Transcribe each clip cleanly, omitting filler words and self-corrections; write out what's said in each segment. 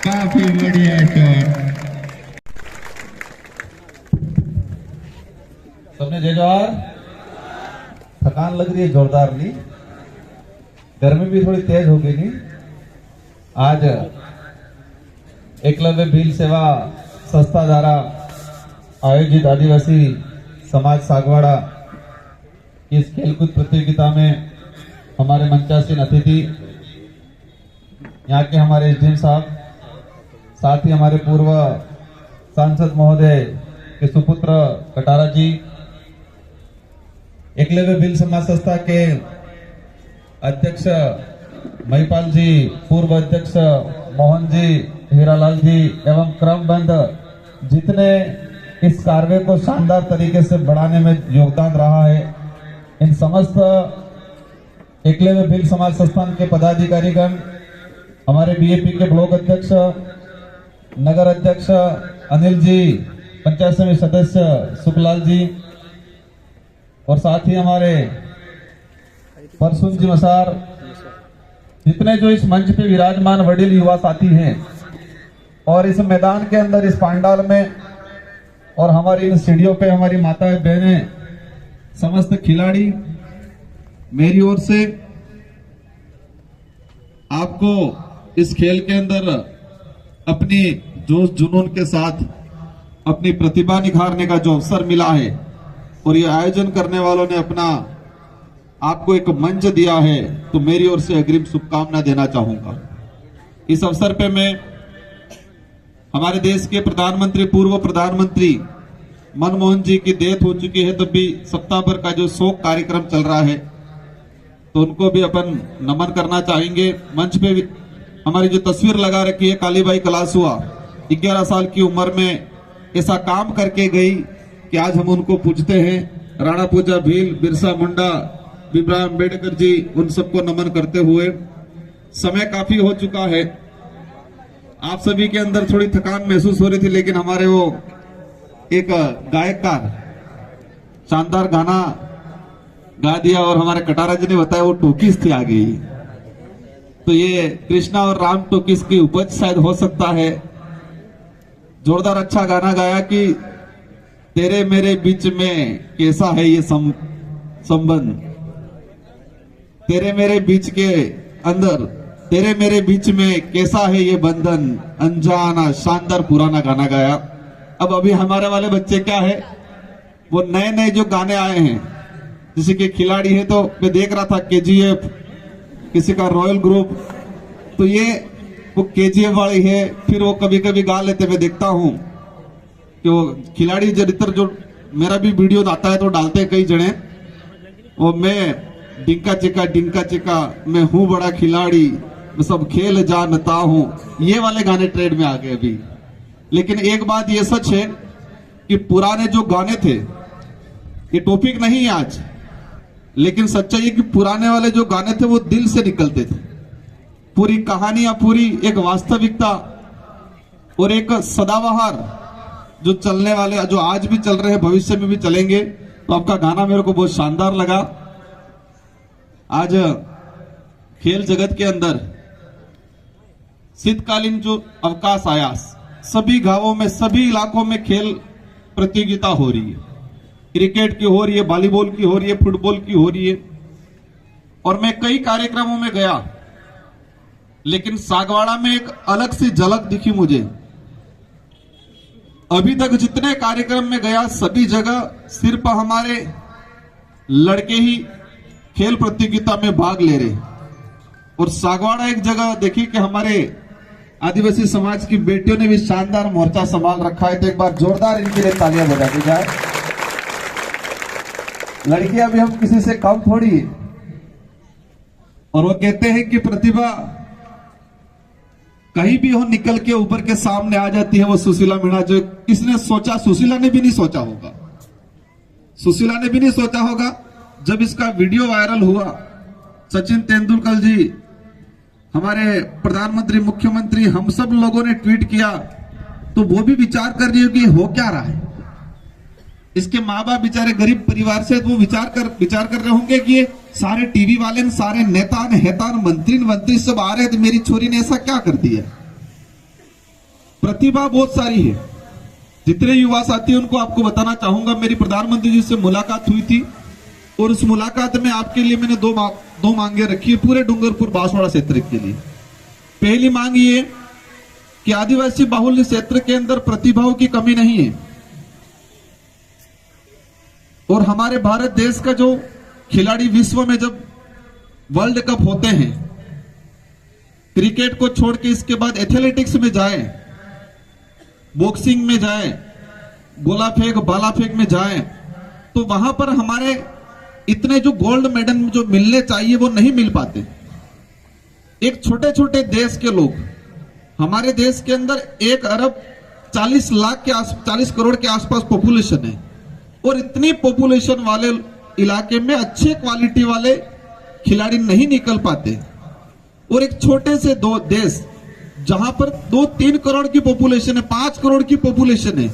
काफी बढ़िया शॉट। सबने जय जवाहर। थकान लग रही है जोरदार ली, गर्मी भी थोड़ी तेज हो गई नहीं। आज एकलव्य भील सेवा संस्था द्वारा आयोजित आदिवासी समाज सागवाड़ा इस खेलकूद प्रतियोगिता में हमारे मंचासीन अतिथि यहाँ के हमारे एसडीएम साहब, साथ ही हमारे पूर्व सांसद महोदय के सुपुत्र कटारा जी, एकलव्य भील समाज संस्था के अध्यक्ष महिपाल जी, पूर्व अध्यक्ष मोहन जी, हीरालाल जी एवं क्रमबंद जितने इस कार्य को शानदार तरीके से बढ़ाने में योगदान रहा है, इन समस्त एकलव्य भील समाज संस्थान के पदाधिकारीगण, हमारे बीएपी के ब्लॉक अध्यक्ष, नगर अध्यक्ष अनिल जी, पंचायत समिति सदस्य सुखलाल जी और साथ ही हमारे परसुन जी मसार, जितने जो इस मंच पे विराजमान वडील युवा साथी हैं और इस मैदान के अंदर इस पांडाल में और हमारी इन सीढ़ियों पे हमारी माताएं बहनें, समस्त खिलाड़ी, मेरी ओर से आपको इस खेल के अंदर अपनी जोश जुनून के साथ अपनी प्रतिभा निखारने का जो अवसर मिला है और ये आयोजन करने वालों ने अपना आपको एक मंच दिया है, तो मेरी ओर से अग्रिम शुभकामना देना चाहूंगा। इस अवसर पे मैं हमारे देश के प्रधानमंत्री, पूर्व प्रधानमंत्री मनमोहन जी की डेथ हो चुकी है, तब भी सप्ताह भर का जो शोक कार्यक्रम चल रहा है, तो उनको भी अपन नमन करना चाहेंगे। मंच पे भी हमारी जो तस्वीर लगा रखी है, कालीबाई कलासुआ 11 साल की उम्र में ऐसा काम करके गई कि आज हम उनको पूजते हैं। राणा पूजा भील, बिरसा मुंडा, भीमराव अम्बेडकर जी, उन सबको नमन करते हुए समय काफी हो चुका है। आप सभी के अंदर थोड़ी थकान महसूस हो रही थी, लेकिन हमारे वो एक गायककार शानदार गाना गा दिया और हमारे कटारा जी ने बताया वो टोकीज थी आगे। तो ये कृष्णा और राम टोकीज की उपज शायद हो सकता है। जोरदार अच्छा गाना गाया कि तेरे मेरे बीच में कैसा है ये संबंध, तेरे मेरे बीच के अंदर, तेरे मेरे बीच में कैसा है ये बंधन, अनजाना। शानदार पुराना गाना गाया। अब अभी हमारे वाले बच्चे क्या है, वो नए नए जो गाने आए हैं, जैसे कि खिलाड़ी है, तो मैं देख रहा था केजीएफ, किसी का रॉयल ग्रुप, तो ये वो केजीएफ वाली है, फिर वो कभी कभी गा लेते। मैं देखता हूं कि वो खिलाड़ी ज्यादातर जो मेरा भी वीडियो आता है तो डालते हैं कई जने, वो मैं डिंका चिका मैं हूं बड़ा खिलाड़ी, मैं सब खेल जानता हूं, ये वाले गाने ट्रेंड में आ गए अभी। लेकिन एक बात ये सच है कि पुराने जो गाने थे, ये टॉपिक नहीं है आज, लेकिन सच्चाई है कि पुराने वाले जो गाने थे वो दिल से निकलते थे। पूरी कहानियां, पूरी एक वास्तविकता और एक सदाबहार जो चलने वाले, जो आज भी चल रहे हैं, भविष्य में भी चलेंगे। तो आपका गाना मेरे को बहुत शानदार लगा। आज खेल जगत के अंदर शीतकालीन जो अवकाश आया, सभी गांवों में, सभी इलाकों में खेल प्रतियोगिता हो रही है। क्रिकेट की हो रही है, वॉलीबॉल की हो रही है, फुटबॉल की हो रही है। और मैं कई कार्यक्रमों में गया, लेकिन सागवाड़ा में एक अलग सी झलक दिखी मुझे। अभी तक जितने कार्यक्रम में गया, सभी जगह सिर्फ हमारे लड़के ही खेल प्रतियोगिता में भाग ले रहे। और सागवाड़ा एक जगह देखी कि हमारे आदिवासी समाज की बेटियों ने भी शानदार मोर्चा संभाल रखा है। तो एक बार जोरदार इनके लिए तालियां बजा दी जाए। लड़कियां भी हम किसी से कम थोड़ी है। और वो कहते हैं कि प्रतिभा कहीं भी हो निकल के ऊपर के सामने आ जाती है। वो सुशीला मीणा, जो किसने सोचा, सुशीला ने भी नहीं सोचा होगा, सुशीला ने भी नहीं सोचा होगा। जब इसका वीडियो वायरल हुआ, सचिन तेंदुलकर जी, हमारे प्रधानमंत्री, मुख्यमंत्री, हम सब लोगों ने ट्वीट किया, तो वो भी विचार कर रही हो कि हो क्या रहा है। इसके माँ बाप बेचारे गरीब परिवार से, वो विचार कर रहे होंगे कि ये सारे टीवी वाले, सारे नेता हेतान, मंत्री सब आ रहे हैं, तो मेरी छोरी ने ऐसा क्या कर दिया। प्रतिभा बहुत सारी है। जितने युवा साथी हैं उनको आपको बताना चाहूंगा, मेरी प्रधानमंत्री जी से मुलाकात हुई थी और उस मुलाकात में आपके लिए मैंने दो मांगे रखी है पूरे डूंगरपुर बांसवाड़ा क्षेत्र के लिए। पहली मांग ये कि आदिवासी बाहुल्य क्षेत्र के अंदर प्रतिभाओं की कमी नहीं है और हमारे भारत देश का जो खिलाड़ी विश्व में जब वर्ल्ड कप होते हैं, क्रिकेट को छोड़ के इसके बाद एथलेटिक्स में जाए, बॉक्सिंग में जाए, गोला फेंक भाला फेंक में जाए, तो वहां पर हमारे इतने जो गोल्ड मेडल जो मिलने चाहिए वो नहीं मिल पाते। एक छोटे छोटे देश के लोग, हमारे देश के अंदर 1 अरब 40 लाख के 40 करोड़ के आसपास पॉपुलेशन है और इतनी पॉपुलेशन वाले इलाके में अच्छे क्वालिटी वाले खिलाड़ी नहीं निकल पाते। और एक छोटे से दो देश जहां पर 2-3 करोड़ की पॉपुलेशन है, 5 करोड़ की पॉपुलेशन है,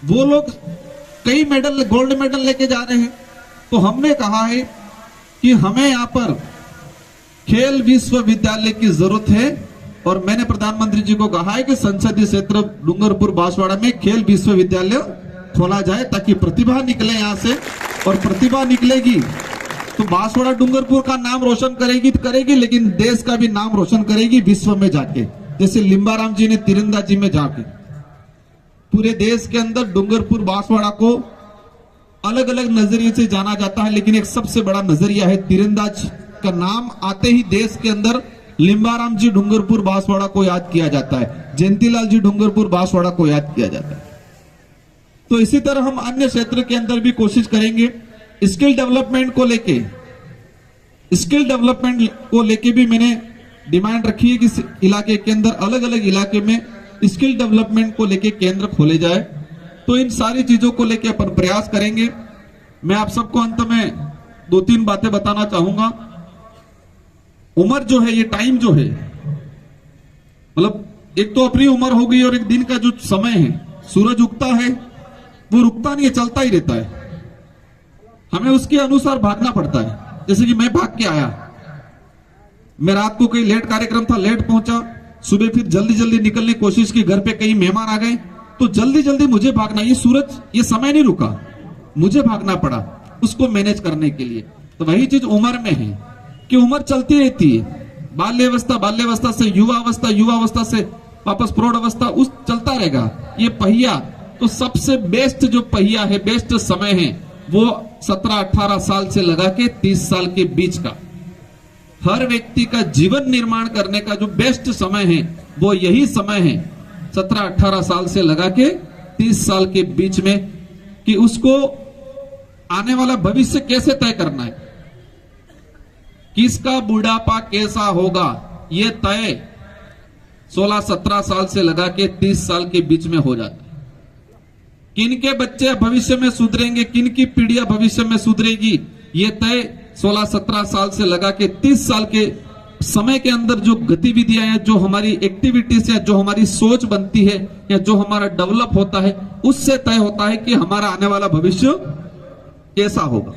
वो लोग कई मेडल गोल्ड मेडल लेके जा रहे हैं। तो हमने कहा है कि हमें यहां पर खेल विश्वविद्यालय की जरूरत है और मैंने प्रधानमंत्री जी को कहा है कि संसदीय क्षेत्र डूंगरपुर बांसवाड़ा में खेल विश्वविद्यालय खोला जाए ताकि प्रतिभा निकले यहां से, और प्रतिभा निकलेगी तो बांसवाड़ा डूंगरपुर का नाम रोशन करेगी, लेकिन देश का भी नाम रोशन करेगी विश्व में जाके, जैसे लिम्बाराम जी ने तीरंदाजी में जाके पूरे देश के अंदर डूंगरपुर बांसवाड़ा को अलग अलग नजरिए से जाना जाता है, लेकिन एक सबसे बड़ा नजरिया है तीरंदाज का नाम आते ही देश के अंदर लिम्बाराम जी डूंगरपुर बांसवाड़ा को याद किया जाता है, जयंतीलाल जी डूंगरपुर बांसवाड़ा को याद किया जाता है। तो इसी तरह हम अन्य क्षेत्र के अंदर भी कोशिश करेंगे। स्किल डेवलपमेंट को लेके भी मैंने डिमांड रखी है कि इलाके के अंदर अलग अलग इलाके में स्किल डेवलपमेंट को लेके केंद्र खोले जाए। तो इन सारी चीजों को लेके अपन प्रयास करेंगे। मैं आप सबको अंत में 2-3 बातें बताना चाहूंगा। उम्र जो है, ये टाइम जो है, मतलब एक तो अपनी उम्र हो गई और एक दिन का जो समय है, सूरज उगता है वो रुकता नहीं है, चलता ही रहता है। हमें उसके अनुसार भागना पड़ता है। जैसे कि मैं भाग के आया, मैं रात को कहीं लेट कार्यक्रम था, लेट पहुंचा, सुबह फिर जल्दी जल्दी निकलने की कोशिश की, घर पे कई मेहमान आ गए तो जल्दी जल्दी मुझे भागना, ये सूरज ये समय नहीं रुका, मुझे भागना पड़ा उसको मैनेज करने के लिए। तो वही चीज उम्र में है कि उम्र चलती रहती है, बाल्यावस्था से युवावस्था से वापस प्रौढ़ अवस्था, उस चलता रहेगा ये पहिया। तो सबसे बेस्ट जो पहिया है, बेस्ट समय है वो 17-18 साल से लगा के 30 साल के बीच का, हर व्यक्ति का जीवन निर्माण करने का जो बेस्ट समय है वो यही समय है 17-18 साल से लगा के 30 साल के बीच में, कि उसको आने वाला भविष्य कैसे तय करना है, किसका बुढ़ापा कैसा होगा, ये तय 16-17 साल से लगा के 30 साल के बीच में हो जाता है। किन के बच्चे भविष्य में सुधरेंगे, किन की पीढ़ियां भविष्य में सुधरेगी, ये तय 16-17 साल से लगा के 30 साल के समय के अंदर जो गतिविधियां हैं, जो हमारी एक्टिविटीज है, जो हमारी सोच बनती है या जो हमारा डेवलप होता है, उससे तय होता है कि हमारा आने वाला भविष्य कैसा होगा।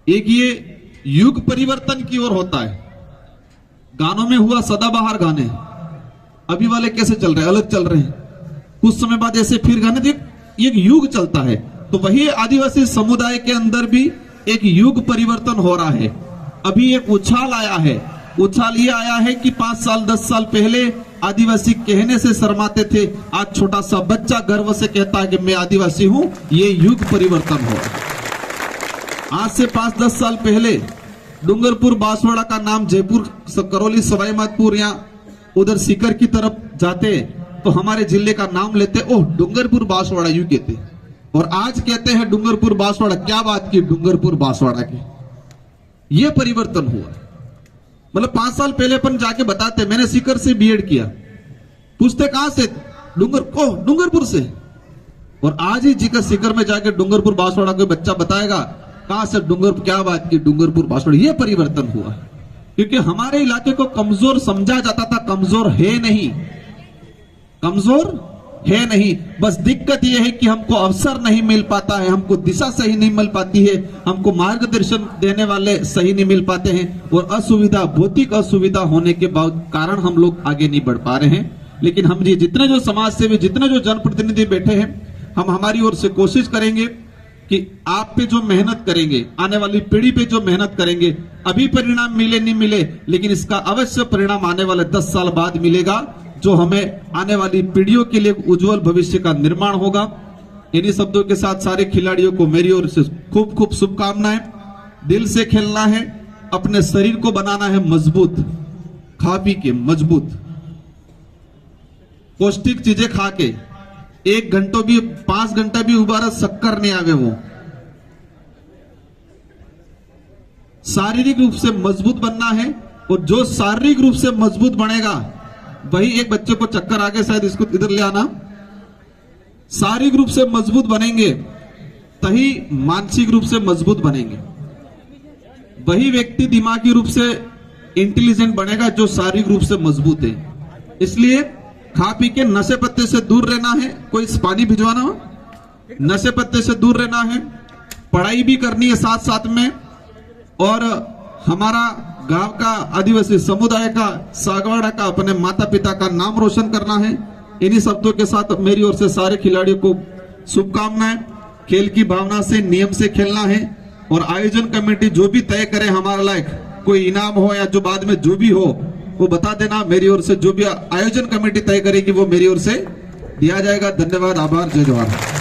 एक ये युग परिवर्तन की ओर होता है। गानों में हुआ सदाबहार गाने, अभी वाले कैसे चल रहे हैं, अलग चल रहे हैं, कुछ समय बाद ऐसे फिर गाने, देख एक युग चलता है। तो वही आदिवासी समुदाय के अंदर भी एक युग परिवर्तन हो रहा है। अभी एक उछाल आया है, उछाल ये आया है कि 5 साल 10 साल पहले आदिवासी कहने से शर्माते थे, आज छोटा सा बच्चा गर्व से कहता है कि मैं आदिवासी हूं। ये युग परिवर्तन हो रहा है। आज से 5-10 साल पहले डूंगरपुर बांसवाड़ा का नाम जयपुर, करौली, सवाई माधोपुर या उधर सीकर की तरफ जाते तो हमारे जिले का नाम लेते, ओह डूंगरपुर बांसवाड़ा यूं कहते, और आज कहते हैं डूंगरपुर बांसवाड़ा। क्या बात की डूंगरपुर बांसवाड़ा की, ये परिवर्तन हुआ। मतलब 5 साल पहले अपन जाके बताते, मैंने सीकर से बीएड किया, पूछते कहां से, डूंगरपुर से, और आज ही जी सीकर में जाके डूंगरपुर बांसवाड़ा कोई बच्चा बताएगा कहां से, डूंगरपुर। क्या बात की डूंगरपुर बांसवाड़ा, ये परिवर्तन हुआ। क्योंकि हमारे इलाके को कमजोर समझा जाता था, कमजोर है नहीं, कमजोर है नहीं, बस दिक्कत यह है कि हमको अवसर नहीं मिल पाता है, हमको दिशा सही नहीं मिल पाती है, हमको मार्गदर्शन देने वाले सही नहीं मिल पाते हैं, और असुविधा, भौतिक असुविधा होने के कारण हम लोग आगे नहीं बढ़ पा रहे हैं। लेकिन हम ये जितने जो समाज सेवी, जितने जो जनप्रतिनिधि बैठे हैं, हम हमारी ओर से कोशिश करेंगे कि आप पे जो मेहनत करेंगे, आने वाली पीढ़ी पे जो मेहनत करेंगे, अभी परिणाम मिले नहीं मिले, लेकिन इसका अवश्य परिणाम आने वाले 10 साल बाद मिलेगा, जो हमें आने वाली पीढ़ियों के लिए उज्जवल भविष्य का निर्माण होगा। इन्हीं शब्दों के साथ सारे खिलाड़ियों को मेरी ओर से खूब खूब शुभकामनाएं। दिल से खेलना है, अपने शरीर को बनाना है मजबूत, खा पी के मजबूत, पौष्टिक चीजें खा के, 1 घंटों भी 5 घंटा भी उबारा शक्कर नहीं आवे। वो शारीरिक रूप से मजबूत बनना है, और जो शारीरिक रूप से मजबूत बनेगा वही, एक बच्चे को चक्कर आगे, शायद इसको इधर ले आना, शारीरिक रूप से मजबूत बनेंगे तभी मानसिक रूप से मजबूत बनेंगे। वही व्यक्ति दिमागी रूप से इंटेलिजेंट बनेगा जो शारीरिक रूप से मजबूत है। इसलिए खा पी के नशे पत्ते से दूर रहना है। कोई पानी भिजवाना हो, नशे पत्ते से दूर रहना है, पढ़ाई भी करनी है साथ साथ में, और हमारा गांव का आदिवासी समुदाय का, सागवाड़ा का, अपने माता पिता का नाम रोशन करना है। इन्हीं शब्दों के साथ मेरी ओर से सारे खिलाड़ियों को शुभकामनाएं। खेल की भावना से, नियम से खेलना है, और आयोजन कमेटी जो भी तय करे हमारा लायक कोई इनाम हो या जो बाद में जो भी हो वो बता देना। मेरी ओर से जो भी आयोजन कमेटी तय करेगी वो मेरी ओर से दिया जाएगा। धन्यवाद, आभार, जय जवाहर।